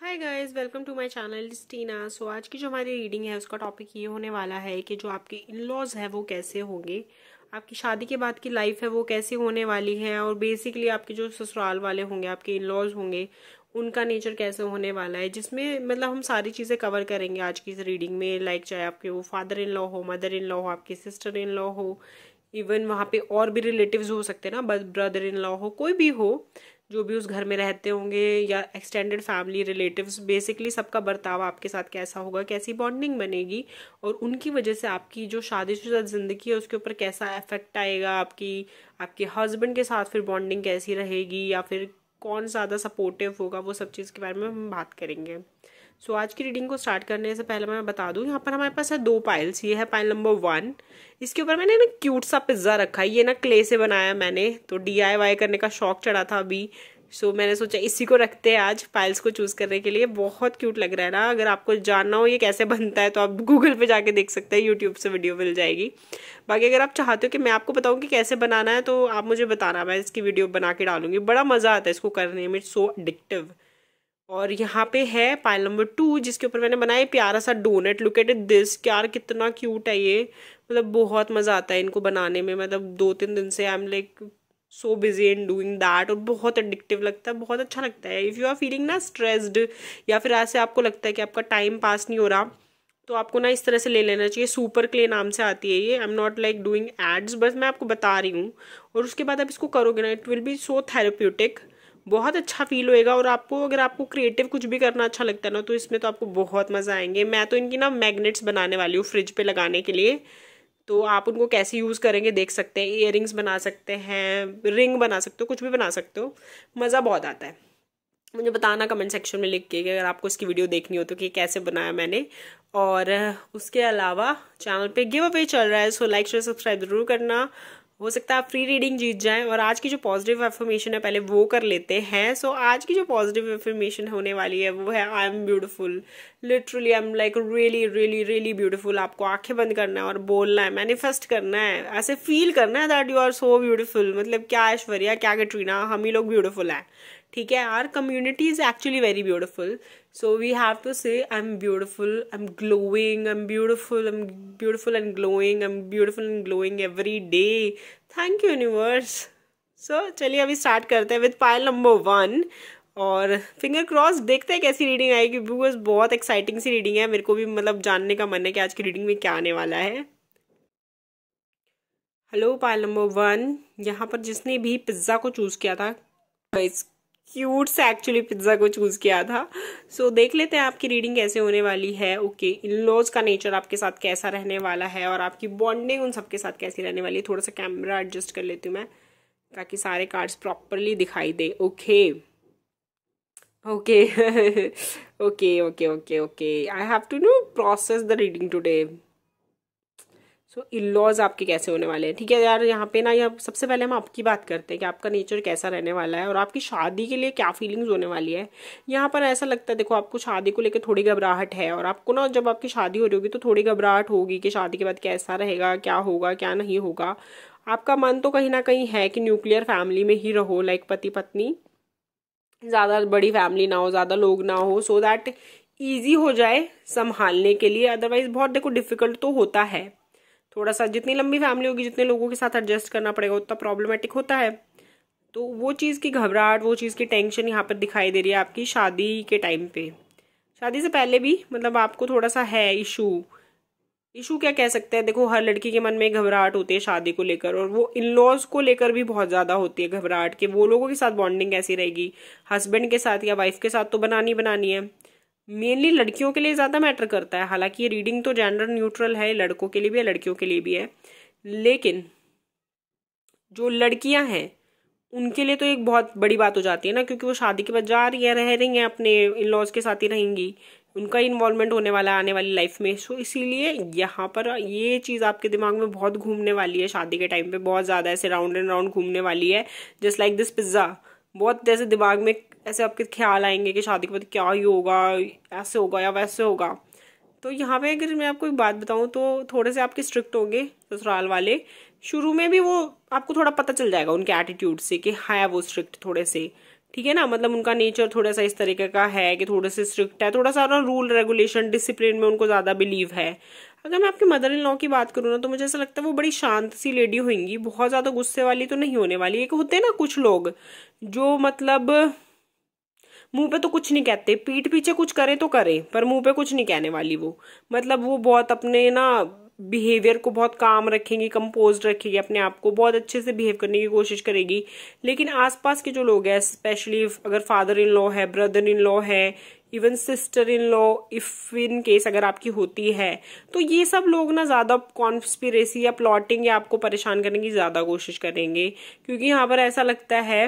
Hi guys, welcome to my channel Tina. So आज की जो हमारी रीडिंग है उसका टॉपिक ये होने वाला है कि जो आपके इन लॉज है वो कैसे होंगे, आपकी शादी के बाद की लाइफ है वो कैसी होने वाली है, और बेसिकली आपके जो ससुराल वाले होंगे, आपके इन लॉज होंगे, उनका नेचर कैसे होने वाला है, जिसमें मतलब हम सारी चीज़ें कवर करेंगे आज की इस रीडिंग में। लाइक चाहे आपके वो फादर इन लॉ हो, मदर इन लॉ हो, आपकी सिस्टर इन लॉ हो, इवन वहाँ पे और भी रिलेटिव्स हो सकते हैं ना, ब्रदर इन लॉ हो, कोई भी हो जो भी उस घर में रहते होंगे, या एक्सटेंडेड फैमिली रिलेटिव्स, बेसिकली सबका बर्ताव आपके साथ कैसा होगा, कैसी बॉन्डिंग बनेगी, और उनकी वजह से आपकी जो शादीशुदा जिंदगी है उसके ऊपर कैसा इफेक्ट आएगा, आपके हस्बैंड के साथ फिर बॉन्डिंग कैसी रहेगी, या फिर कौन ज़्यादा सपोर्टिव होगा, वो सब चीज़ के बारे में हम बात करेंगे। सो आज की रीडिंग को स्टार्ट करने से पहले मैं बता दूं, यहाँ पर हमारे पास है दो पाइल्स। ये है पाइल नंबर 1। इसके ऊपर मैंने ना क्यूट सा पिज्जा रखा है। ये ना क्ले से बनाया मैंने, तो DIY करने का शौक चढ़ा था अभी। सो मैंने सोचा इसी को रखते हैं आज पाइल्स को चूज करने के लिए। बहुत क्यूट लग रहा है ना। अगर आपको जानना हो ये कैसे बनता है तो आप गूगल पे जाके देख सकते हैं, यूट्यूब से वीडियो मिल जाएगी। बाकी अगर आप चाहते हो कि मैं आपको बताऊं कि कैसे बनाना है तो आप मुझे बताना, मैं इसकी वीडियो बना के डालूंगी। बड़ा मजा आता है इसको करने में, इट्स सो एडिक्टिव। और यहाँ पे है पाइल नंबर 2, जिसके ऊपर मैंने बनाया प्यारा सा डोनट। लुक एट दिस, यार कितना क्यूट है ये। मतलब बहुत मजा आता है इनको बनाने में। मतलब 2-3 दिन से I am like so busy in doing that, और बहुत एडिक्टिव लगता है, बहुत अच्छा लगता है। इफ़ यू आर फीलिंग ना स्ट्रेस्ड, या फिर ऐसे आपको लगता है कि आपका टाइम पास नहीं हो रहा, तो आपको ना इस तरह से ले लेना चाहिए। सुपर क्ले नाम से आती है ये। I am not like doing ads, बस मैं आपको बता रही हूँ। और उसके बाद आप इसको करोगे ना, it will be so therapeutic. बहुत अच्छा फील होएगा। और आपको अगर आपको क्रिएटिव कुछ भी करना अच्छा लगता है ना, तो इसमें तो आपको बहुत मजा आएंगे। मैं तो इनकी ना मैग्नेट्स बनाने वाली हूँ फ्रिज पे लगाने के लिए। तो आप उनको कैसे यूज़ करेंगे देख सकते हैं। इयररिंग्स बना सकते हैं, रिंग बना सकते हो, कुछ भी बना सकते हो। मज़ा बहुत आता है। मुझे बताना कमेंट सेक्शन में लिख के कि अगर आपको इसकी वीडियो देखनी हो तो कि कैसे बनाया मैंने। और उसके अलावा चैनल पे गिव अवे चल रहा है, सो लाइक शेयर सब्सक्राइब जरूर करना। हो सकता है आप फ्री रीडिंग जीत जाएं। और आज की जो पॉजिटिव एफर्मेशन है पहले वो कर लेते हैं। सो आज की जो पॉजिटिव एफर्मेशन होने वाली है वो है आई am beautiful. Literally I am like really really really beautiful. आपको आंखें बंद करना है और बोलना है, मैनिफेस्ट करना है, ऐसे फील करना है that you are so beautiful. मतलब क्या ऐश्वर्या, क्या कैटरीना, हम ही लोग ब्यूटिफुल हैं। ठीक है, our community is actually very beautiful. So we have to say I am beautiful, I am glowing, I am beautiful, I am beautiful and glowing, I am beautiful and glowing every day. Thank you universe. So चलिए अभी start करते हैं with pile number 1। और finger cross, देखते हैं कैसी reading आएगी, because बहुत एक्साइटिंग सी रीडिंग है। मेरे को भी मतलब जानने का मन है कि आज की रीडिंग में क्या आने वाला है। Hello pile number 1। यहाँ पर जिसने भी पिज्जा को चूज किया था, क्यूट से एक्चुअली पिज्जा को चूज किया था। सो देख लेते हैं आपकी रीडिंग कैसे होने वाली है। ओके, इन लॉज का नेचर आपके साथ कैसा रहने वाला है, और आपकी बॉन्डिंग उन सबके साथ कैसी रहने वाली है। थोड़ा सा कैमरा एडजस्ट कर लेती हूँ मैं ताकि सारे कार्ड्स प्रॉपरली दिखाई दे। Okay okay okay okay okay okay, I have to know process the reading today. So इन लॉज आपके कैसे होने वाले हैं। ठीक है यार, यहाँ पे ना यह सबसे पहले हम आपकी बात करते हैं कि आपका नेचर कैसा रहने वाला है और आपकी शादी के लिए क्या फीलिंग्स होने वाली है। यहाँ पर ऐसा लगता है, देखो आपको शादी को लेकर थोड़ी घबराहट है, और आपको ना जब आपकी शादी हो रही होगी तो थोड़ी घबराहट होगी कि शादी के बाद कैसा रहेगा, क्या होगा क्या नहीं होगा। आपका मन तो कहीं ना कहीं है कि न्यूक्लियर फैमिली में ही रहो, लाइक पति पत्नी, ज़्यादा बड़ी फैमिली ना हो, ज़्यादा लोग ना हो, सो दैट ईजी हो जाए संभालने के लिए। अदरवाइज बहुत देखो डिफिकल्ट तो होता है थोड़ा सा। जितनी लंबी फैमिली होगी, जितने लोगों के साथ एडजस्ट करना पड़ेगा, उतना प्रॉब्लमेटिक होता है। तो वो चीज़ की घबराहट, वो चीज़ की टेंशन यहाँ पर दिखाई दे रही है आपकी शादी के टाइम पे। शादी से पहले भी मतलब आपको थोड़ा सा है इशू क्या कह सकते हैं। देखो हर लड़की के मन में घबराहट होती है शादी को लेकर, और वो इन लॉज को लेकर भी बहुत ज्यादा होती है घबराहट कि वो लोगों के साथ बॉन्डिंग कैसी रहेगी, हस्बैंड के साथ या वाइफ के साथ तो बनानी बनानी है। मेनली लड़कियों के लिए ज्यादा मैटर करता है। हालांकि ये रीडिंग तो जेंडर न्यूट्रल है, लड़कों के लिए भी है लड़कियों के लिए भी है, लेकिन जो लड़कियां हैं उनके लिए तो एक बहुत बड़ी बात हो जाती है ना, क्योंकि वो शादी के बाद जा रही है, रह रही हैं, अपने इन लॉज के साथ ही रहेंगी, उनका इन्वॉल्वमेंट होने वाला है आने वाली लाइफ में। सो इसीलिए यहाँ पर ये चीज़ आपके दिमाग में बहुत घूमने वाली है शादी के टाइम पे, बहुत ज़्यादा ऐसे राउंड एंड राउंड घूमने वाली है, जस्ट लाइक दिस पिज्ज़ा। बहुत जैसे दिमाग में ऐसे आपके ख्याल आएंगे कि शादी के बाद क्या ही होगा, ऐसे होगा या वैसे होगा। तो यहाँ पे अगर मैं आपको एक बात बताऊँ तो थोड़े से आपके स्ट्रिक्ट होंगे ससुराल वाले। शुरू में भी वो आपको थोड़ा पता चल जाएगा उनके एटीट्यूड से कि हाँ वो स्ट्रिक्ट थोड़े से। ठीक है ना। मतलब उनका नेचर थोड़ा सा इस तरीके का है कि थोड़े से स्ट्रिक्ट है, थोड़ा सा रूल रेगुलेशन डिसिप्लिन में उनको ज्यादा बिलीव है। अगर मैं आपके मदर इन लॉ की बात करूँ ना, तो मुझे ऐसा लगता है वो बड़ी शांत सी लेडी होंगी, बहुत ज्यादा गुस्से वाली तो नहीं होने वाली। एक होते हैं ना कुछ लोग जो मतलब मुंह पे तो कुछ नहीं कहते, पीठ पीछे कुछ करे तो करे, पर मुंह पे कुछ नहीं कहने वाली वो। मतलब वो बहुत अपने ना बिहेवियर को बहुत काम रखेंगी, कंपोज रखेगी, अपने आप को बहुत अच्छे से बिहेव करने की कोशिश करेगी। लेकिन आसपास के जो लोग हैं, स्पेशली अगर फादर इन लॉ है, ब्रदर इन लॉ है, even sister in law, if in case अगर आपकी होती है, तो ये सब लोग ना ज्यादा कॉन्स्पिरेसी या प्लॉटिंग या आपको परेशान करने की ज्यादा कोशिश करेंगे। क्योंकि यहाँ पर ऐसा लगता है,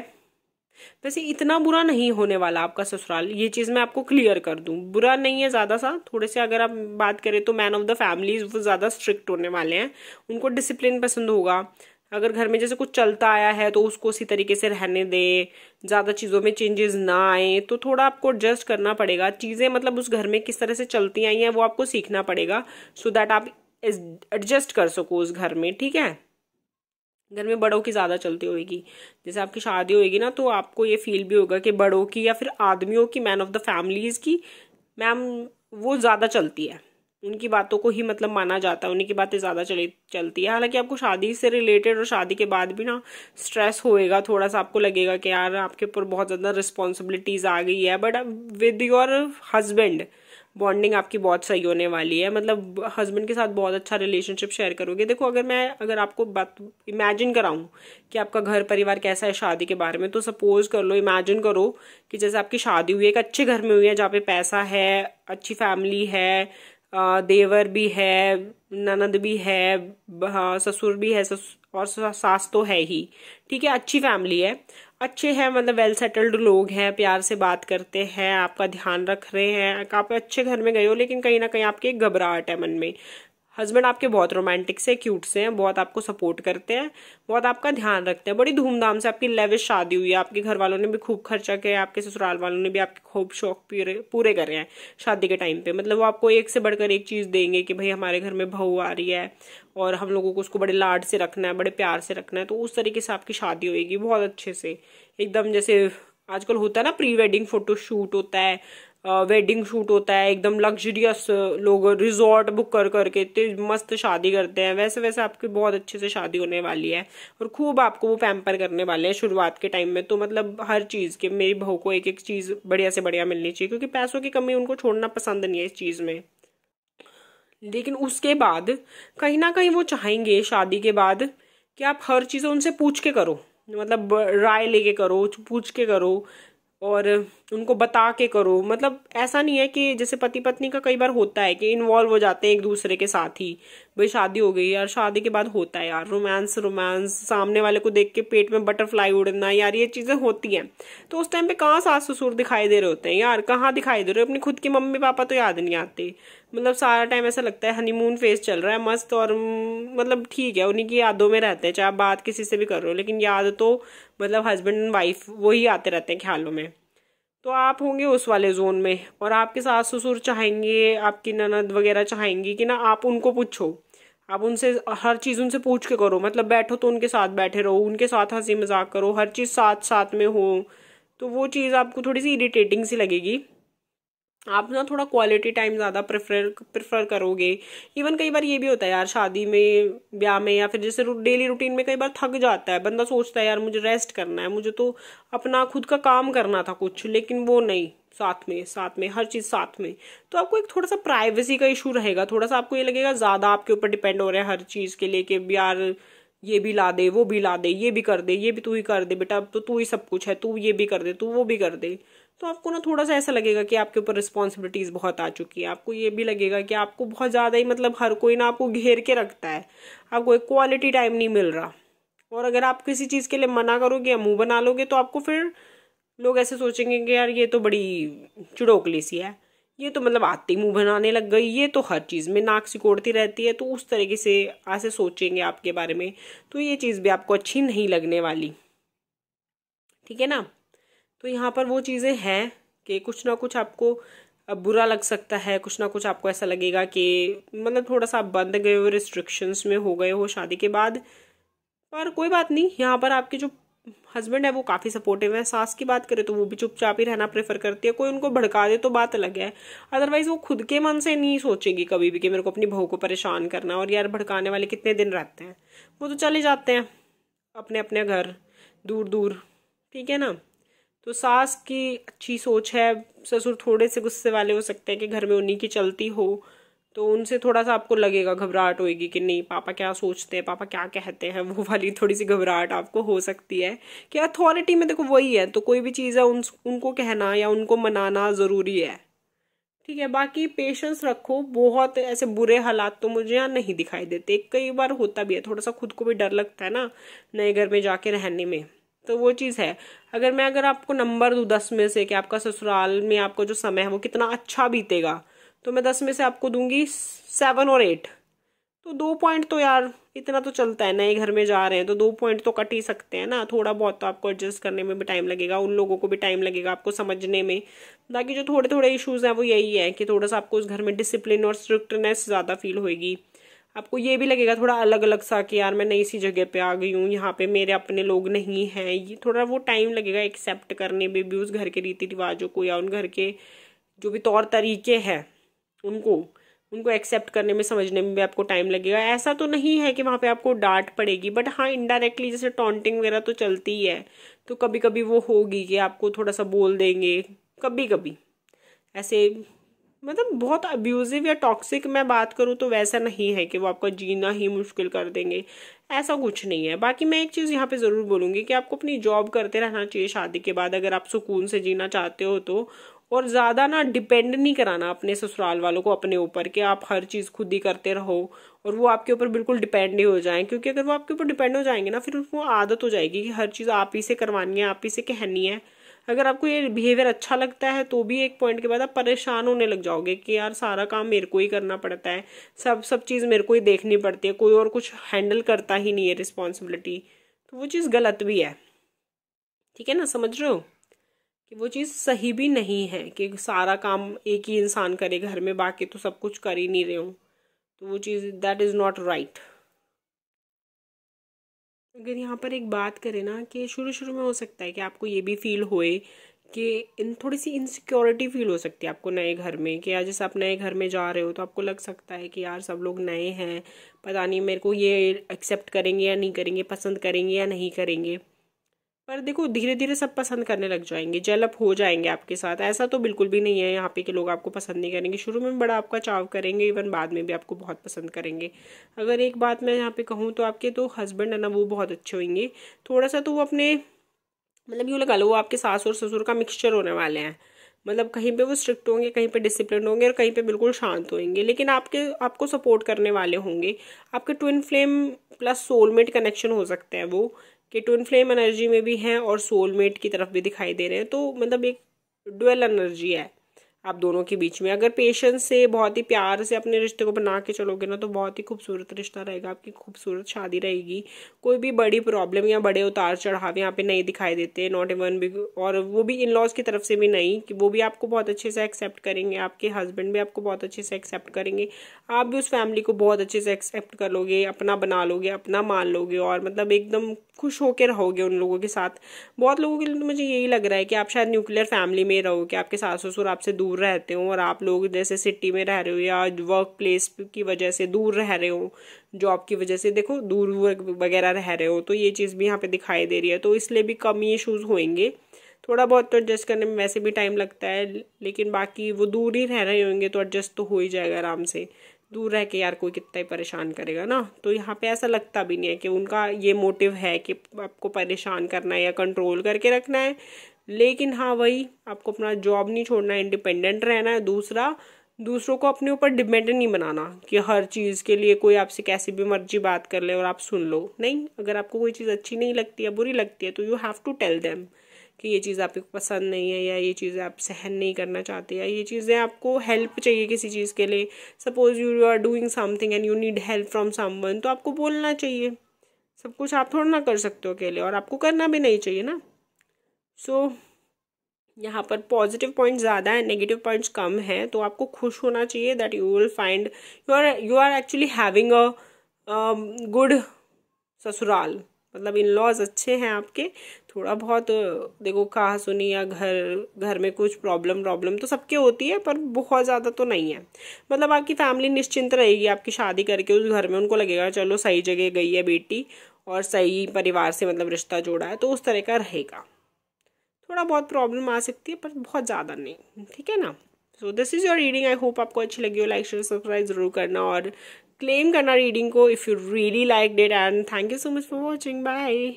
वैसे इतना बुरा नहीं होने वाला आपका ससुराल, ये चीज मैं आपको क्लियर कर दूं, बुरा नहीं है ज्यादा सा। थोड़े से अगर आप बात करें तो मैन ऑफ द फैमिली वो ज्यादा स्ट्रिक्ट होने वाले हैं, उनको डिसिप्लिन पसंद होगा। अगर घर में जैसे कुछ चलता आया है तो उसको उसी तरीके से रहने दे, ज्यादा चीजों में चेंजेस ना आए, तो थोड़ा आपको एडजस्ट करना पड़ेगा चीजें। मतलब उस घर में किस तरह से चलती आई हैं वो आपको सीखना पड़ेगा, सो दैट आप एडजस्ट कर सको उस घर में। ठीक है, घर में बड़ों की ज्यादा चलती होगी, जैसे आपकी शादी होगी ना, तो आपको ये फील भी होगा कि बड़ों की या फिर आदमियों की, मैन ऑफ द फैमिलीज की मैम वो ज्यादा चलती है, उनकी बातों को ही मतलब माना जाता है, उन्हीं की बातें ज्यादा चलती है। हालांकि आपको शादी से रिलेटेड और शादी के बाद भी ना स्ट्रेस होएगा, थोड़ा सा आपको लगेगा कि यार आपके ऊपर बहुत ज्यादा रिस्पॉन्सिबिलिटीज आ गई है, but with your husband bonding आपकी बहुत सही होने वाली है। मतलब हस्बैंड के साथ बहुत अच्छा रिलेशनशिप शेयर करोगे। देखो, अगर आपको बात इमेजिन कराऊं कि आपका घर परिवार कैसा है शादी के बारे में, तो सपोज कर लो, इमेजिन करो कि जैसे आपकी शादी हुई है एक अच्छे घर में हुई है, जहाँ पे पैसा है, अच्छी फैमिली है, देवर भी है, ननद भी है, हाँ ससुर भी है, और सास तो है ही। ठीक है, अच्छी फैमिली है, अच्छे हैं, मतलब वेल सेटल्ड लोग हैं, प्यार से बात करते हैं, आपका ध्यान रख रहे हैं, आप अच्छे घर में गए हो, लेकिन कहीं ना कहीं आपकी एक घबराहट है मन में। हस्बैंड आपके बहुत रोमांटिक से, क्यूट से हैं, बहुत आपको सपोर्ट करते हैं, बहुत आपका ध्यान रखते हैं, बड़ी धूमधाम से आपकी लेविश शादी हुई है, आपके घर वालों ने भी खूब खर्चा किया, आपके ससुराल वालों ने भी आपके खूब शौक पूरे करे हैं शादी के टाइम पे। मतलब वो आपको एक से बढ़कर एक चीज देंगे कि भाई हमारे घर में बहू आ रही है और हम लोगों को उसको बड़े लाड से रखना है, बड़े प्यार से रखना है। तो उस तरीके से आपकी शादी होगी बहुत अच्छे से, एकदम जैसे आजकल होता है ना, प्री वेडिंग फोटो शूट होता है, वेडिंग शूट होता है, एकदम लग्जरियस, लोग रिजॉर्ट बुक कर करके इतने मस्त शादी करते हैं, वैसे वैसे आपकी बहुत अच्छे से शादी होने वाली है। और खूब आपको वो पैम्पर करने वाले हैं शुरुआत के टाइम में। तो मतलब हर चीज के, मेरी बहू को एक एक चीज बढ़िया से बढ़िया मिलनी चाहिए, क्योंकि पैसों की कमी उनको छोड़ना पसंद नहीं है इस चीज में। लेकिन उसके बाद कहीं ना कहीं वो चाहेंगे शादी के बाद कि आप हर चीज़ उनसे पूछ के करो, मतलब राय लेके करो, पूछ के करो, और उनको बता के करो। मतलब ऐसा नहीं है कि जैसे पति पत्नी का कई बार होता है कि इन्वॉल्व हो जाते हैं एक दूसरे के साथ ही, भाई शादी हो गई यार, शादी के बाद होता है यार रोमांस, सामने वाले को देख के पेट में बटरफ्लाई उड़ना, यार ये चीजें होती हैं। तो उस टाइम पे कहाँ सास ससुर दिखाई दे रहे होते हैं यार, कहाँ दिखाई दे रहे हो, अपनी खुद की मम्मी पापा तो याद नहीं आते। मतलब सारा टाइम ऐसा लगता है हनीमून फेज चल रहा है मस्त, और मतलब ठीक है उन्हीं की यादों में रहते हैं, चाहे आप बात किसी से भी कर रहे हो, लेकिन याद तो मतलब हस्बैंड एंड वाइफ वही आते रहते हैं ख्यालों में। तो आप होंगे उस वाले जोन में, और आपके सास ससुर चाहेंगे, आपकी ननद वगैरह चाहेंगी कि ना आप उनको पूछो, आप उनसे हर चीज उनसे पूछ के करो। मतलब बैठो तो उनके साथ बैठे रहो, उनके साथ हंसी मजाक करो, हर चीज साथ साथ में हो। तो वो चीज आपको थोड़ी सी इरिटेटिंग सी लगेगी, आप ना थोड़ा क्वालिटी टाइम ज्यादा प्रेफर करोगे। इवन कई बार ये भी होता है यार, शादी में, ब्याह में, या फिर जैसे डेली रूटीन में कई बार थक जाता है बंदा, सोचता है यार मुझे रेस्ट करना है, मुझे तो अपना खुद का काम करना था कुछ, लेकिन वो नहीं, साथ में हर चीज साथ में। तो आपको एक थोड़ा सा प्राइवेसी का इशू रहेगा, थोड़ा सा आपको ये लगेगा ज्यादा आपके ऊपर डिपेंड हो रहा है हर चीज के लिए, कि यार ये भी ला दे, वो भी ला दे, ये भी कर दे, ये भी तू ही कर दे बेटा, अब तो तू ही सब कुछ है, तू ये भी कर दे, तू वो भी कर दे। तो आपको ना थोड़ा सा ऐसा लगेगा कि आपके ऊपर रिस्पॉन्सिबिलिटीज बहुत आ चुकी है, आपको ये भी लगेगा कि आपको बहुत ज्यादा ही, मतलब हर कोई ना आपको घेर के रखता है, आपको एक क्वालिटी टाइम नहीं मिल रहा। और अगर आप किसी चीज के लिए मना करोगे या मुंह बना लोगे, तो आपको फिर लोग ऐसे सोचेंगे कि यार ये तो बड़ी चिड़ोकली सी है, ये तो मतलब आते ही मुंह बनाने लग गई, ये तो हर चीज में नाक सिकोड़ती रहती है। तो उस तरीके से ऐसे सोचेंगे आपके बारे में, तो ये चीज भी आपको अच्छी नहीं लगने वाली। ठीक है ना। तो यहाँ पर वो चीजें हैं कि कुछ ना कुछ आपको अब बुरा लग सकता है, कुछ ना कुछ आपको ऐसा लगेगा कि मतलब थोड़ा सा आप बंद गए हो, रिस्ट्रिक्शंस में हो गए हो शादी के बाद। पर कोई बात नहीं, यहाँ पर आपके जो हस्बैंड है वो काफ़ी सपोर्टिव है। सास की बात करें तो वो भी चुपचाप ही रहना प्रेफर करती है, कोई उनको भड़का दे तो बात अलग है, अदरवाइज वो खुद के मन से नहीं सोचेगी कभी भी कि मेरे को अपनी बहू को परेशान करना। और यार भड़काने वाले कितने दिन रहते हैं, वो तो चले जाते हैं अपने अपने घर दूर दूर, ठीक है ना। तो सास की अच्छी सोच है, ससुर थोड़े से गुस्से वाले हो सकते हैं कि घर में उन्हीं की चलती हो, तो उनसे थोड़ा सा आपको लगेगा, घबराहट होएगी कि नहीं पापा क्या सोचते हैं, पापा क्या कहते हैं, वो वाली थोड़ी सी घबराहट आपको हो सकती है कि अथॉरिटी में देखो वही है, तो कोई भी चीज़ है उनको कहना या उनको मनाना ज़रूरी है, ठीक है। बाकी पेशेंस रखो, बहुत ऐसे बुरे हालात तो मुझे यहाँ नहीं दिखाई देते, कई बार होता भी है, थोड़ा सा खुद को भी डर लगता है ना नए घर में जाके रहने में, तो वो चीज़ है। अगर आपको नंबर दूँ 10 में से कि आपका ससुराल में आपका जो समय है वो कितना अच्छा बीतेगा, तो मैं 10 में से आपको दूंगी 7 और 8। तो 2 पॉइंट तो यार इतना तो चलता है, नए घर में जा रहे हैं तो 2 पॉइंट तो कट ही सकते हैं ना, थोड़ा बहुत तो आपको एडजस्ट करने में भी टाइम लगेगा, उन लोगों को भी टाइम लगेगा आपको समझने में। बाकी जो थोड़े थोड़े इश्यूज हैं वो यही है कि थोड़ा सा आपको उस घर में डिसिप्लिन और स्ट्रिक्टनेस ज़्यादा फील होगी, आपको ये भी लगेगा थोड़ा अलग अलग सा कि यार मैं नई सी जगह पे आ गई हूँ, यहाँ पे मेरे अपने लोग नहीं हैं, ये थोड़ा वो टाइम लगेगा एक्सेप्ट करने में भी उस घर के रीति रिवाजों को, या उन घर के जो भी तौर तरीके हैं उनको उनको एक्सेप्ट करने में, समझने में भी आपको टाइम लगेगा। ऐसा तो नहीं है कि वहाँ पे आपको डांट पड़ेगी, बट हाँ इनडायरेक्टली जैसे टॉन्टिंग वगैरह तो चलती ही है, तो कभी कभी वो होगी कि आपको थोड़ा सा बोल देंगे कभी कभी ऐसे, मतलब बहुत अब्यूजिव या टॉक्सिक मैं बात करूँ तो वैसा नहीं है कि वो आपका जीना ही मुश्किल कर देंगे, ऐसा कुछ नहीं है। बाकी मैं एक चीज़ यहाँ पे ज़रूर बोलूँगी कि आपको अपनी जॉब करते रहना चाहिए शादी के बाद, अगर आप सुकून से जीना चाहते हो तो, और ज़्यादा ना डिपेंड नहीं कराना अपने ससुराल वालों को अपने ऊपर कि आप हर चीज़ खुद ही करते रहो और वो आपके ऊपर बिल्कुल डिपेंड ही हो जाए, क्योंकि अगर वो आपके ऊपर डिपेंड हो जाएंगे ना फिर उनको आदत हो जाएगी कि हर चीज़ आप ही से करवानी है, आप ही से कहनी है। अगर आपको ये बिहेवियर अच्छा लगता है तो भी एक पॉइंट के बाद आप परेशान होने लग जाओगे कि यार सारा काम मेरे को ही करना पड़ता है, सब चीज़ मेरे को ही देखनी पड़ती है, कोई और कुछ हैंडल करता ही नहीं है रिस्पॉन्सिबिलिटी, तो वो चीज़ गलत भी है, ठीक है ना, समझ रहे हो कि वो चीज़ सही भी नहीं है कि सारा काम एक ही इंसान करे घर में, बाकी तो सब कुछ कर ही नहीं रहे हो, तो वो चीज़ दैट इज़ नॉट राइट। अगर यहाँ पर एक बात करें ना कि शुरू शुरू में हो सकता है कि आपको ये भी फील होए कि इन थोड़ी सी इनसिक्योरिटी फील हो सकती है आपको नए घर में, कि आज जैसे आप नए घर में जा रहे हो तो आपको लग सकता है कि यार सब लोग नए हैं, पता नहीं मेरे को ये एक्सेप्ट करेंगे या नहीं करेंगे, पसंद करेंगे या नहीं करेंगे। पर देखो धीरे धीरे सब पसंद करने लग जाएंगे, जेलअप हो जाएंगे आपके साथ, ऐसा तो बिल्कुल भी नहीं है यहाँ पे कि लोग आपको पसंद नहीं करेंगे, शुरू में बड़ा आपका चाव करेंगे, इवन बाद में भी आपको बहुत पसंद करेंगे। अगर एक बात मैं यहाँ पे कहूँ तो आपके तो हस्बैंड है ना वो बहुत अच्छे होंगे, थोड़ा सा तो वो अपने मतलब यूँ लगा लो वो आपके सास और ससुर का मिक्सचर होने वाले हैं, मतलब कहीं पे वो स्ट्रिक्ट होंगे, कहीं पे डिसिप्लिन होंगे और कहीं पे बिल्कुल शांत होंगे, लेकिन आपको सपोर्ट करने वाले होंगे। आपके twin flame plus soulmate connection हो सकते हैं वो, कि ट्विन फ्लेम एनर्जी में भी हैं और सोलमेट की तरफ भी दिखाई दे रहे हैं, तो मतलब एक डुअल एनर्जी है आप दोनों के बीच में। अगर पेशेंस से बहुत ही प्यार से अपने रिश्ते को बना के चलोगे ना तो बहुत ही खूबसूरत रिश्ता रहेगा, आपकी खूबसूरत शादी रहेगी, कोई भी बड़ी प्रॉब्लम या बड़े उतार चढ़ाव यहाँ पे नहीं दिखाई देते, नॉट इवन भी, और वो भी इन लॉज की तरफ से भी नहीं, कि वो भी आपको बहुत अच्छे से एक्सेप्ट करेंगे, आपके हस्बैंड भी आपको बहुत अच्छे से एक्सेप्ट करेंगे, आप भी उस फैमिली को बहुत अच्छे से एक्सेप्ट कर लोगे, अपना बना लोगे, अपना मान लोगे, और मतलब एकदम खुश होकर रहोगे उन लोगों के साथ। बहुत लोगों के लिए तो मुझे यही लग रहा है कि आप शायद न्यूक्लियर फैमिली में रहो, कि आपके सास ससुर आपसे दूर रहते हो और आप लोग जैसे सिटी में रह रहे हो या वर्क प्लेस की वजह से दूर रह रहे हो, जॉब की वजह से देखो दूर वगैरह रह रहे हो, तो ये चीज़ भी यहाँ पे दिखाई दे रही है, तो इसलिए भी कम ही इशूज़ होंगे। थोड़ा बहुत तो एडजस्ट करने में वैसे भी टाइम लगता है, लेकिन बाकी वो दूर ही रह रहे होंगे तो एडजस्ट तो हो ही जाएगा आराम से, दूर रह के यार कोई कितना ही परेशान करेगा ना। तो यहाँ पे ऐसा लगता भी नहीं है कि उनका ये मोटिव है कि आपको परेशान करना है या कंट्रोल करके रखना है, लेकिन हाँ वही आपको अपना जॉब नहीं छोड़ना है, इंडिपेंडेंट रहना है, दूसरा दूसरों को अपने ऊपर डिपेंडेंट नहीं बनाना कि हर चीज़ के लिए कोई आपसे कैसी भी मर्जी बात कर ले और आप सुन लो, नहीं, अगर आपको कोई चीज़ अच्छी नहीं लगती है बुरी लगती है तो you have to tell them कि ये चीज़ आपको पसंद नहीं है, या ये चीज़ें आप सहन नहीं करना चाहते, या ये चीज़ें आपको हेल्प चाहिए किसी चीज़ के लिए, suppose you are doing something and you need help from someone, तो आपको बोलना चाहिए, सब कुछ आप थोड़ा ना कर सकते हो अकेले, और आपको करना भी नहीं चाहिए ना। सो यहाँ पर पॉजिटिव पॉइंट ज़्यादा है, नेगेटिव पॉइंट्स कम है, तो आपको खुश होना चाहिए that you will find you are actually having a good sasural, मतलब इन लॉज अच्छे हैं आपके। थोड़ा बहुत देखो कहा सुनी या घर में कुछ प्रॉब्लम तो सबके होती है, पर बहुत ज़्यादा तो नहीं है। मतलब आपकी फैमिली निश्चिंत रहेगी आपकी शादी करके उस घर में, उनको लगेगा चलो सही जगह गई है बेटी और सही परिवार से मतलब रिश्ता जोड़ा है, तो उस तरह का रहेगा। थोड़ा बहुत प्रॉब्लम आ सकती है पर बहुत ज़्यादा नहीं, ठीक है ना। So this is your reading. I hope आपको अच्छी लगी हो। लाइक शेयर सब्सक्राइब जरूर करना और क्लेम करना रीडिंग को if you really like it. And thank you so much for watching. Bye.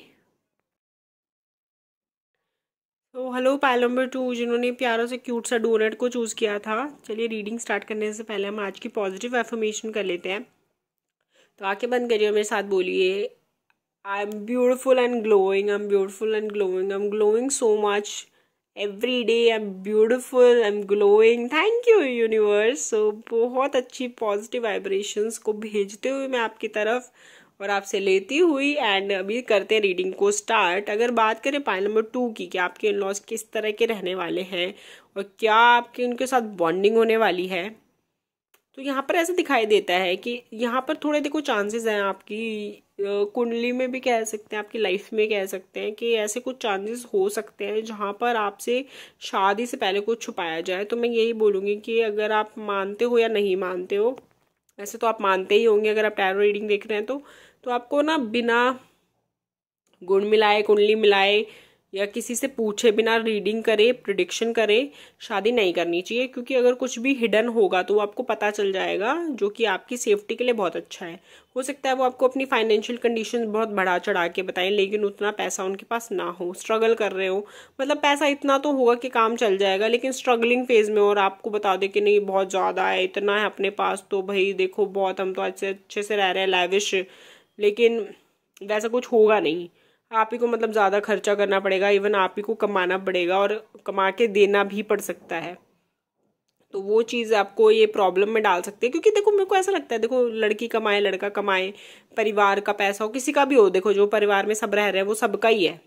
तो हेलो पाइल नंबर 2 जिन्होंने प्यारा से क्यूट सा डोनट को चूज़ किया था। चलिए रीडिंग स्टार्ट करने से पहले हम आज की पॉजिटिव एफर्मेशन कर लेते हैं। तो आंखें बंद करिए और मेरे साथ बोलिए, I am beautiful and glowing, I am beautiful and glowing, I am glowing so much every day, I am beautiful, I am glowing. Thank you universe. So बहुत अच्छी पॉजिटिव वाइब्रेशंस को भेजते हुए मैं आपकी तरफ और आपसे लेती हुई। एंड अभी करते हैं रीडिंग को स्टार्ट। अगर बात करें पाइल नंबर 2 की, कि आपके इन लॉज किस तरह के रहने वाले हैं और क्या आपके उनके साथ बॉन्डिंग होने वाली है, तो यहाँ पर ऐसा दिखाई देता है कि यहाँ पर थोड़े देखो चांसेस हैं आपकी कुंडली में भी कह सकते हैं, आपकी लाइफ में कह सकते हैं कि ऐसे कुछ चांसेस हो सकते हैं जहाँ पर आपसे शादी से पहले कुछ छुपाया जाए। तो मैं यही बोलूँगी कि अगर आप मानते हो या नहीं मानते हो, वैसे तो आप मानते ही होंगे अगर आप टैरो रीडिंग देख रहे हैं तो आपको ना बिना गुण मिलाए कुंडली मिलाए या किसी से पूछे बिना रीडिंग करे प्रिडिक्शन करे शादी नहीं करनी चाहिए, क्योंकि अगर कुछ भी हिडन होगा तो वो आपको पता चल जाएगा, जो कि आपकी सेफ्टी के लिए बहुत अच्छा है। हो सकता है वो आपको अपनी फाइनेंशियल कंडीशन बहुत बढ़ा चढ़ा के बताएं, लेकिन उतना पैसा उनके पास ना हो, स्ट्रगल कर रहे हो। मतलब पैसा इतना तो होगा कि काम चल जाएगा, लेकिन स्ट्रगलिंग फेज में, और आपको बता दे कि नहीं बहुत ज़्यादा है, इतना है अपने पास तो भाई देखो बहुत, हम तो अच्छे से रह रहे हैं लैविश, लेकिन वैसा कुछ होगा नहीं। आप ही को मतलब ज़्यादा खर्चा करना पड़ेगा, इवन आप ही को कमाना पड़ेगा और कमा के देना भी पड़ सकता है। तो वो चीज़ आपको ये प्रॉब्लम में डाल सकती है, क्योंकि देखो मेरे को ऐसा लगता है, देखो लड़की कमाए लड़का कमाए, परिवार का पैसा हो किसी का भी हो, देखो जो परिवार में सब रह रहे हैं वो सबका ही है,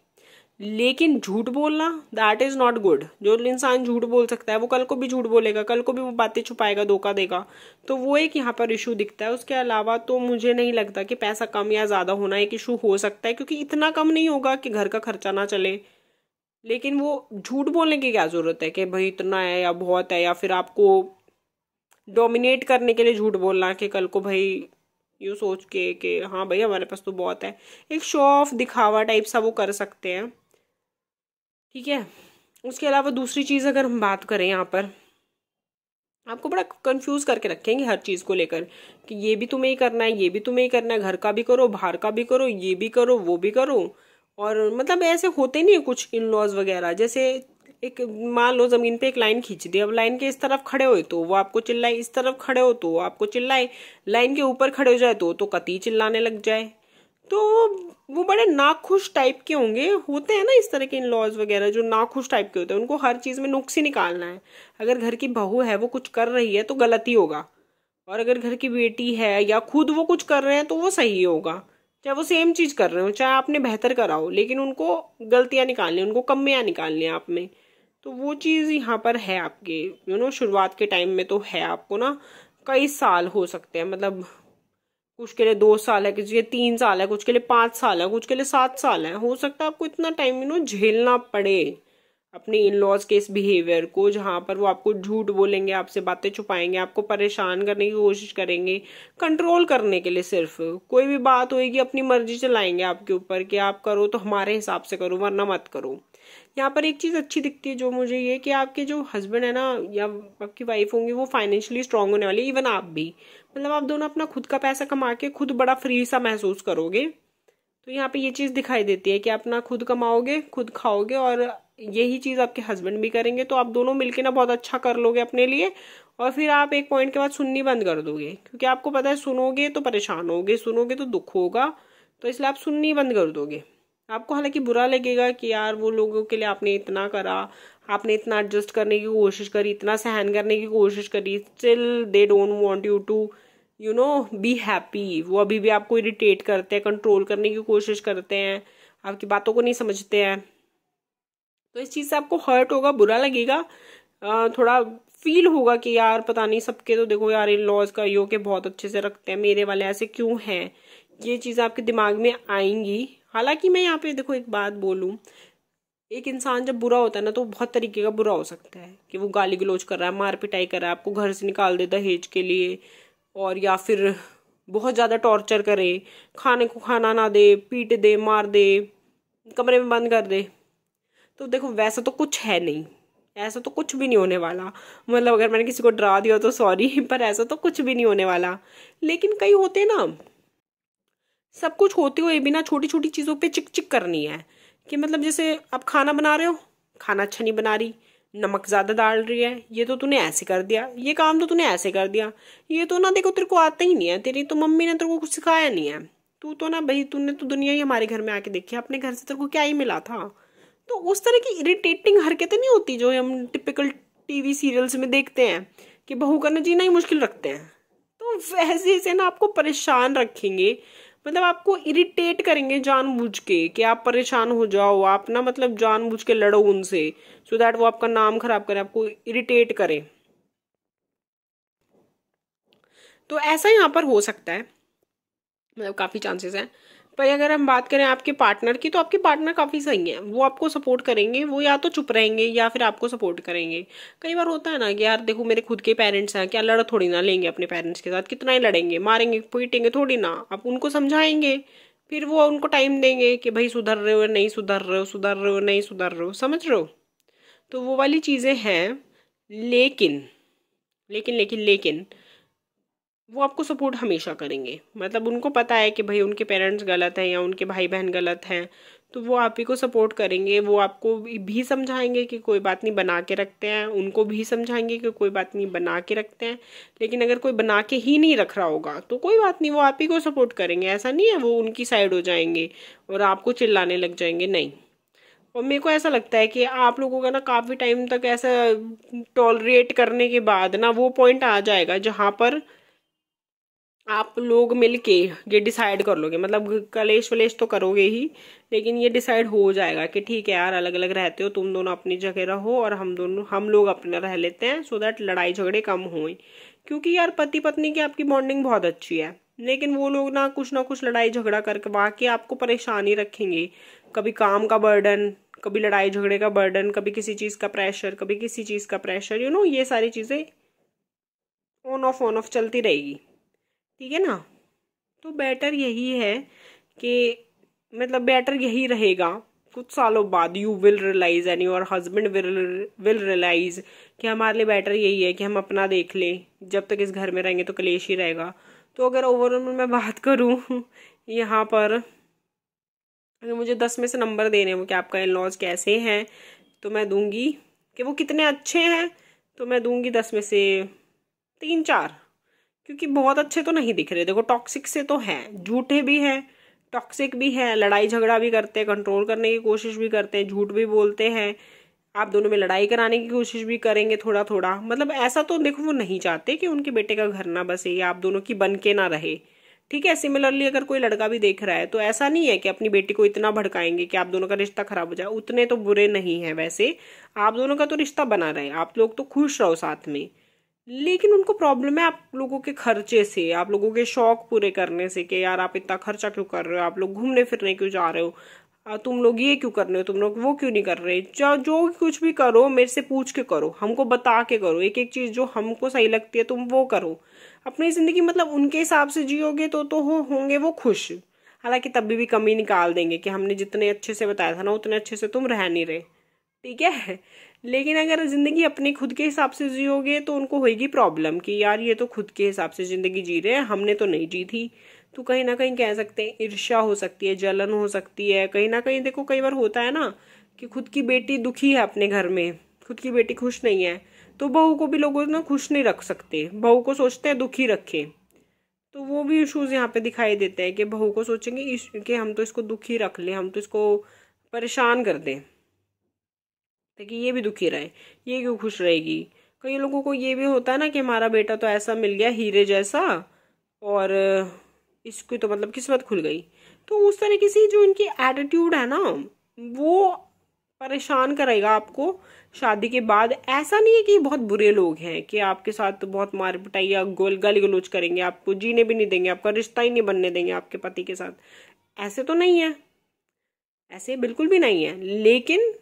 लेकिन झूठ बोलना दैट इज नॉट गुड। जो इंसान झूठ बोल सकता है वो कल को भी झूठ बोलेगा, कल को भी वो बातें छुपाएगा, धोखा देगा। तो वो एक यहाँ पर इशू दिखता है। उसके अलावा तो मुझे नहीं लगता कि पैसा कम या ज्यादा होना एक इशू हो सकता है, क्योंकि इतना कम नहीं होगा कि घर का खर्चा ना चले, लेकिन वो झूठ बोलने की क्या जरूरत है कि भाई इतना है या बहुत है, या फिर आपको डोमिनेट करने के लिए झूठ बोलना कि कल को भाई यूँ सोच के कि हाँ भाई हमारे पास तो बहुत है, एक शो ऑफ दिखावा टाइप सा वो कर सकते हैं, ठीक है। उसके अलावा दूसरी चीज़ अगर हम बात करें, यहाँ पर आपको बड़ा कंफ्यूज करके रखेंगे हर चीज़ को लेकर कि ये भी तुम्हें ही करना है, ये भी तुम्हें ही करना है, घर का भी करो बाहर का भी करो, ये भी करो वो भी करो। और मतलब ऐसे होते नहीं है कुछ इन लॉज वगैरह, जैसे एक मान लो जमीन पे एक लाइन खींच दी, अब लाइन के इस तरफ खड़े हो तो वो आपको चिल्लाए, इस तरफ खड़े हो तो वो आपको चिल्लाए, लाइन के ऊपर खड़े हो जाए तो कतई चिल्लाने लग जाए। तो वो बड़े नाखुश टाइप के होंगे, होते हैं ना इस तरह के इन लॉज वगैरह जो नाखुश टाइप के होते हैं, उनको हर चीज में नुक्स ही निकालना है। अगर घर की बहू है वो कुछ कर रही है तो गलत ही होगा, और अगर घर की बेटी है या खुद वो कुछ कर रहे हैं तो वो सही होगा। चाहे वो सेम चीज कर रहे हो, चाहे आपने बेहतर करा हो, लेकिन उनको गलतियां निकालनी, उनको कमियां निकालनी है आप में। तो वो चीज यहाँ पर है आपके शुरुआत के टाइम में तो है। आपको ना कई साल हो सकते हैं, मतलब कुछ के लिए 2 साल है, किसी के लिए 3 साल है, कुछ के लिए 5 साल है, कुछ के लिए 7 साल है। हो सकता है आपको इतना टाइम झेलना पड़े अपने इन लॉज के इस बिहेवियर को, जहां पर वो आपको झूठ बोलेंगे, आपसे बातें छुपाएंगे, आपको परेशान करने की कोशिश करेंगे, कंट्रोल करने के लिए। सिर्फ कोई भी बात होगी अपनी मर्जी चलाएंगे आपके ऊपर कि आप करो तो हमारे हिसाब से करो वरना मत करो। यहाँ पर एक चीज अच्छी दिखती है जो मुझे, ये कि आपके जो हस्बैंड है ना या आपकी वाइफ होंगी वो फाइनेंशियली स्ट्रांग होने वाली, इवन आप भी, मतलब आप दोनों अपना खुद का पैसा कमा के खुद बड़ा फ्री सा महसूस करोगे। तो यहाँ पे ये चीज दिखाई देती है कि अपना खुद कमाओगे खुद खाओगे, और यही चीज आपके हस्बैंड भी करेंगे, तो आप दोनों मिलके ना बहुत अच्छा कर लोगे अपने लिए। और फिर आप एक पॉइंट के बाद सुननी बंद कर दोगे, क्योंकि आपको पता है सुनोगे तो परेशान होगे, सुनोगे तो दुख होगा, तो इसलिए आप सुननी बंद कर दोगे। आपको हालांकि बुरा लगेगा कि यार वो लोगों के लिए आपने इतना करा, आपने इतना एडजस्ट करने की कोशिश करी, इतना सहन करने की कोशिश करी, still they don't want you to be happy. वो अभी भी आपको इरिटेट करते हैं, कंट्रोल करने की कोशिश करते हैं, आपकी बातों को नहीं समझते हैं। तो इस चीज़ से आपको हर्ट होगा, बुरा लगेगा, थोड़ा फील होगा कि यार पता नहीं, सबके तो देखो यार इन लॉज का यो के बहुत अच्छे से रखते हैं, मेरे वाले ऐसे क्यों हैं। ये चीज़ आपके दिमाग में आएंगी, हालांकि मैं यहाँ पे देखो एक बात बोलूँ, एक इंसान जब बुरा होता है ना तो बहुत तरीके का बुरा हो सकता है, कि वो गाली गलौज कर रहा है, मार पिटाई कर रहा है, आपको घर से निकाल दे दहेज के लिए, और या फिर बहुत ज़्यादा टॉर्चर करे, खाने को खाना ना दे, पीट दे, मार दे, कमरे में बंद कर दे। तो देखो वैसा तो कुछ है नहीं, ऐसा तो कुछ भी नहीं होने वाला। मतलब अगर मैंने किसी को डरा दिया तो सॉरी, पर ऐसा तो कुछ भी नहीं होने वाला। लेकिन कई होते ना, सब कुछ होते हुए भी ना छोटी छोटी चीज़ों पे चिक चिक करनी है, कि मतलब जैसे आप खाना बना रहे हो, खाना अच्छा नहीं बना रही, नमक ज़्यादा डाल रही है, ये तो तूने ऐसे कर दिया, ये काम तो तूने ऐसे कर दिया, ये तो ना देखो तेरे को आता ही नहीं है, तेरी तो मम्मी ने तेरे को कुछ सिखाया नहीं है, तू तो ना भाई तूने तो दुनिया ही हमारे घर में आके देखी, अपने घर से तेरे को क्या ही मिला था। तो उस तरह की इरिटेटिंग हरकतें नहीं होती जो हम टिपिकल टीवी सीरियल्स में देखते हैं, कि बहू का ना जीना ही मुश्किल रखते हैं। तो वैसे से ना आपको परेशान रखेंगे, मतलब आपको इरिटेट करेंगे जानबूझ के, कि आप परेशान हो जाओ, आप ना मतलब जानबूझ के लड़ो उनसे, सो दैट वो आपका नाम खराब करे, आपको इरिटेट करे। तो ऐसा यहाँ पर हो सकता है, मतलब काफी चांसेस हैं। पर अगर हम बात करें आपके पार्टनर की, तो आपके पार्टनर काफी सही हैं, वो आपको सपोर्ट करेंगे, वो या तो चुप रहेंगे या फिर आपको सपोर्ट करेंगे। कई बार होता है ना कि यार देखो मेरे खुद के पेरेंट्स हैं, क्या लड़ थोड़ी ना लेंगे अपने पेरेंट्स के साथ, कितना ही लड़ेंगे, मारेंगे पीटेंगे थोड़ी ना, आप उनको समझाएंगे, फिर वो उनको टाइम देंगे कि भाई सुधर रहे हो नहीं सुधर रहे हो, सुधर रहे हो नहीं सुधर रहे हो, समझ रहे हो। तो वो वाली चीजें हैं। लेकिन लेकिन लेकिन लेकिन वो आपको सपोर्ट हमेशा करेंगे, मतलब उनको पता है कि भाई उनके पेरेंट्स गलत हैं या उनके भाई बहन गलत हैं, तो वो आप ही को सपोर्ट करेंगे। वो आपको भी समझाएंगे कि कोई बात नहीं बना के रखते हैं, उनको भी समझाएंगे कि कोई बात नहीं बना के रखते हैं। लेकिन अगर कोई बना के ही नहीं रख रहा होगा तो कोई बात नहीं, वो आप ही को सपोर्ट करेंगे। ऐसा नहीं है वो उनकी साइड हो जाएंगे और आपको चिल्लाने लग जाएंगे, नहीं। और मेरे को ऐसा लगता है कि आप लोगों का ना काफी टाइम तक ऐसा टॉलरेट करने के बाद ना वो पॉइंट आ जाएगा जहां पर आप लोग मिलके ये डिसाइड कर लोगे, मतलब कलेश वलेश तो करोगे ही, लेकिन ये डिसाइड हो जाएगा कि ठीक है यार अलग अलग रहते हो, तुम दोनों अपनी जगह रहो और हम लोग अपना रह लेते हैं, सो दैट लड़ाई झगड़े कम हों। क्योंकि यार पति पत्नी की आपकी बॉन्डिंग बहुत अच्छी है, लेकिन वो लोग ना कुछ लड़ाई झगड़ा करके वाकई आपको परेशान ही रखेंगे। कभी काम का बर्डन, कभी लड़ाई झगड़े का बर्डन, कभी किसी चीज का प्रेशर, कभी किसी चीज का प्रेशर, ये सारी चीजें ऑन ऑफ चलती रहेगी। ठीक है ना। तो बेटर यही है कि मतलब बेटर यही रहेगा, कुछ सालों बाद you will realise and your husband will realise कि हमारे लिए बेटर यही है कि हम अपना देख लें, जब तक इस घर में रहेंगे तो कलेश ही रहेगा। तो अगर ओवरऑल मैं बात करूँ यहाँ पर, अगर मुझे 10 में से नंबर देने हो कि आपका इन लॉज कैसे हैं, तो मैं दूंगी कि वो कितने अच्छे हैं, तो मैं दूंगी 10 में से 3-4। क्योंकि बहुत अच्छे तो नहीं दिख रहे, देखो टॉक्सिक से तो हैं, झूठे भी हैं, टॉक्सिक भी है, लड़ाई झगड़ा भी करते हैं, कंट्रोल करने की कोशिश भी करते हैं, झूठ भी बोलते हैं, आप दोनों में लड़ाई कराने की कोशिश भी करेंगे थोड़ा थोड़ा। मतलब ऐसा तो देखो वो नहीं चाहते कि उनके बेटे का घर ना बसे या आप दोनों की बन के ना रहे। ठीक है, सिमिलरली अगर कोई लड़का भी देख रहा है तो ऐसा नहीं है कि अपनी बेटी को इतना भड़काएंगे कि आप दोनों का रिश्ता खराब हो जाए, उतने तो बुरे नहीं है वैसे। आप दोनों का तो रिश्ता बना रहे, आप लोग तो खुश रहो साथ में। लेकिन उनको प्रॉब्लम है आप लोगों के खर्चे से, आप लोगों के शौक पूरे करने से, कि यार आप इतना खर्चा क्यों कर रहे हो, आप लोग घूमने फिरने क्यों जा रहे हो, तुम लोग ये क्यों कर रहे हो, तुम लोग वो क्यों नहीं कर रहे। जो कुछ भी करो मेरे से पूछ के करो, हमको बता के करो, एक एक चीज जो हमको सही लगती है तुम वो करो। अपनी जिंदगी मतलब उनके हिसाब से जियोगे तो होंगे वो खुश। हालांकि तभी भी कमी निकाल देंगे कि हमने जितने अच्छे से बताया था ना उतने अच्छे से तुम रह नहीं रहे। ठीक है। लेकिन अगर जिंदगी अपने खुद के हिसाब से जियोगे तो उनको होगी प्रॉब्लम कि यार ये तो खुद के हिसाब से जिंदगी जी रहे हैं, हमने तो नहीं जी थी। तो कहीं ना कहीं कह सकते हैं ईर्ष्या हो सकती है, जलन हो सकती है, कहीं ना कहीं देखो कई बार होता है ना कि खुद की बेटी दुखी है अपने घर में, खुद की बेटी खुश नहीं है, तो बहू को भी लोग ना खुश नहीं रख सकते, बहू को सोचते हैं दुखी रखे। तो वो भी इश्यूज यहाँ पे दिखाई देते हैं कि बहू को सोचेंगे कि हम तो इसको दुखी रख ले, हम तो इसको परेशान कर दें ताकि ये भी दुखी रहे, ये क्यों खुश रहेगी। कई लोगों को ये भी होता है ना कि हमारा बेटा तो ऐसा मिल गया हीरे जैसा और इसकी तो मतलब किस्मत खुल गई। तो उस तरीके से जो इनकी एटीट्यूड है ना वो परेशान करेगा आपको शादी के बाद। ऐसा नहीं है कि बहुत बुरे लोग हैं कि आपके साथ तो बहुत मार पिटाई या गाली गलौज करेंगे, आपको जीने भी नहीं देंगे, आपका रिश्ता ही नहीं बनने देंगे आपके पति के साथ, ऐसे तो नहीं है। ऐसे बिल्कुल भी नहीं है। लेकिन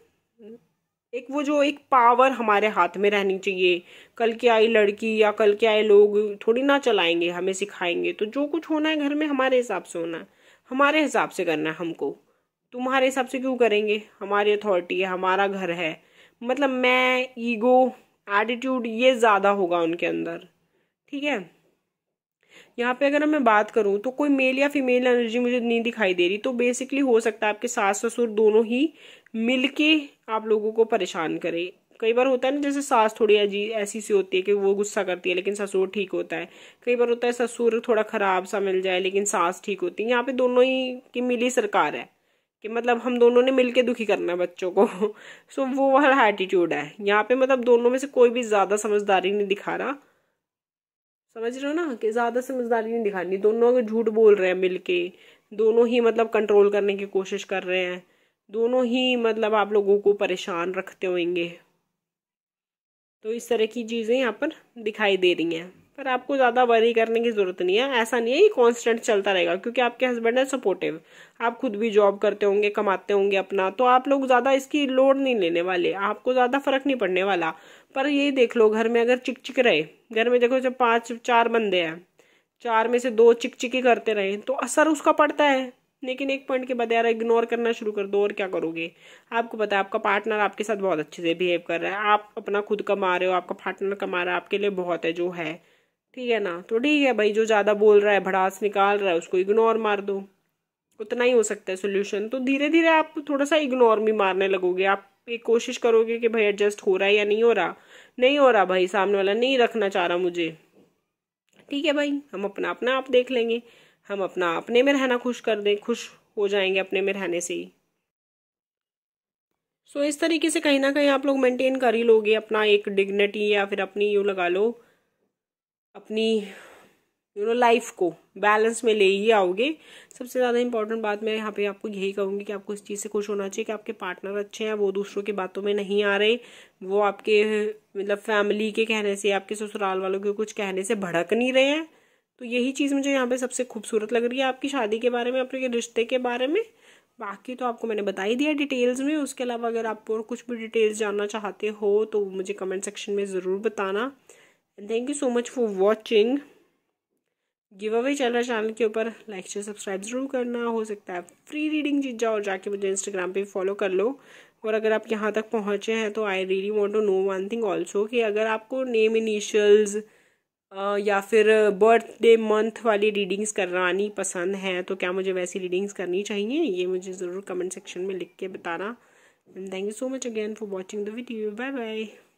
एक वो जो एक पावर हमारे हाथ में रहनी चाहिए। कल की आई लड़की या कल के आए लोग थोड़ी ना चलाएंगे, हमें सिखाएंगे। तो जो कुछ होना है घर में हमारे हिसाब से होना है, हमारे हिसाब से करना है हमको। तुम्हारे हिसाब से क्यों करेंगे? हमारी अथॉरिटी है, हमारा घर है। मतलब मैं, ईगो, एटीट्यूड, ये ज्यादा होगा उनके अंदर। ठीक है। यहाँ पे अगर मैं बात करूँ तो कोई मेल या फीमेल एनर्जी मुझे नहीं दिखाई दे रही। तो बेसिकली हो सकता है आपके सास ससुर दोनों ही मिलके आप लोगों को परेशान करे। कई बार होता है ना, जैसे सास थोड़ी ऐसी सी होती है कि वो गुस्सा करती है लेकिन ससुर ठीक होता है। कई बार होता है ससुर थोड़ा खराब सा मिल जाए लेकिन सास ठीक होती है। यहाँ पे दोनों ही की मिली सरकार है कि मतलब हम दोनों ने मिलके दुखी करना है बच्चों को। सो वो वाला एटीट्यूड है यहाँ पे। मतलब दोनों में से कोई भी ज्यादा समझदारी नहीं दिखा रहा। समझ रहे हो ना, कि ज्यादा समझदारी नहीं दिखानी। दोनों अगर झूठ बोल रहे हैं मिलके, दोनों ही मतलब कंट्रोल करने की कोशिश कर रहे हैं, दोनों ही मतलब आप लोगों को परेशान रखते होंगे। तो इस तरह की चीजें यहाँ पर दिखाई दे रही हैं। पर आपको ज्यादा वरी करने की जरूरत नहीं है। ऐसा नहीं है ये कांस्टेंट चलता रहेगा, क्योंकि आपके हस्बैंड है सपोर्टिव। आप खुद भी जॉब करते होंगे, कमाते होंगे अपना, तो आप लोग ज्यादा इसकी लोड नहीं लेने वाले, आपको ज्यादा फर्क नहीं पड़ने वाला। पर ये देख लो, घर में अगर चिक रहे, घर में देखो जब 5 4 बंदे हैं, 4 में से 2 चिक करते रहे तो असर उसका पड़ता है। लेकिन एक पॉइंट के बाद यार इग्नोर करना शुरू कर दो, और क्या करोगे? आपको पता है आपका पार्टनर आपके साथ बहुत अच्छे से बिहेव कर रहा है, आप अपना खुद कमा रहे हो, आपका पार्टनर कमा रहा है, आपके लिए बहुत है जो है। ठीक है ना? तो ठीक है भाई, जो ज्यादा बोल रहा है, भड़ास निकाल रहा है, उसको इग्नोर मार दो। उतना ही हो सकता है सोल्यूशन। तो धीरे धीरे आप थोड़ा सा इग्नोर भी मारने लगोगे। आप एक कोशिश करोगे कि भाई एडजस्ट हो रहा है या नहीं हो रहा। नहीं हो रहा भाई, सामने वाला नहीं रखना चाह रहा मुझे, ठीक है भाई, हम अपना अपना आप देख लेंगे। हम अपना अपने में रहना खुश कर दें, खुश हो जाएंगे अपने में रहने से ही। सो इस तरीके से कहीं ना कहीं आप लोग मेंटेन कर ही लोगे अपना एक डिग्निटी, या फिर अपनी यूँ लगा लो अपनी लाइफ को बैलेंस में ले ही आओगे। सबसे ज़्यादा इंपॉर्टेंट बात मैं यहाँ पे आपको यही कहूँगी कि आपको इस चीज़ से खुश होना चाहिए कि आपके पार्टनर अच्छे हैं, वो दूसरों की बातों में नहीं आ रहे, वो आपके मतलब फैमिली के कहने से, आपके ससुराल वालों के कुछ कहने से भड़क नहीं रहे हैं। तो यही चीज़ मुझे यहाँ पे सबसे खूबसूरत लग रही है आपकी शादी के बारे में, आपके रिश्ते के बारे में। बाकी तो आपको मैंने बता ही दिया डिटेल्स में। उसके अलावा अगर आप और कुछ भी डिटेल्स जानना चाहते हो तो मुझे कमेंट सेक्शन में ज़रूर बताना। And thank you so much for watching. Give away चल रहा है चैनल के ऊपर, लाइक शेयर सब्सक्राइब जरूर करना। हो सकता है फ्री रीडिंग जीत जाओ, और जाके मुझे इंस्टाग्राम पे फॉलो कर लो। और अगर आप यहाँ तक पहुँचे हैं तो I really want to know one thing also, कि अगर आपको नेम इनिशियल्स या फिर बर्थडे मंथ वाली रीडिंग्स करानी पसंद है तो क्या मुझे वैसी रीडिंग्स करनी चाहिए, ये मुझे ज़रूर कमेंट सेक्शन में लिख के बताना। And thank you so much again for watching the video. Bye bye.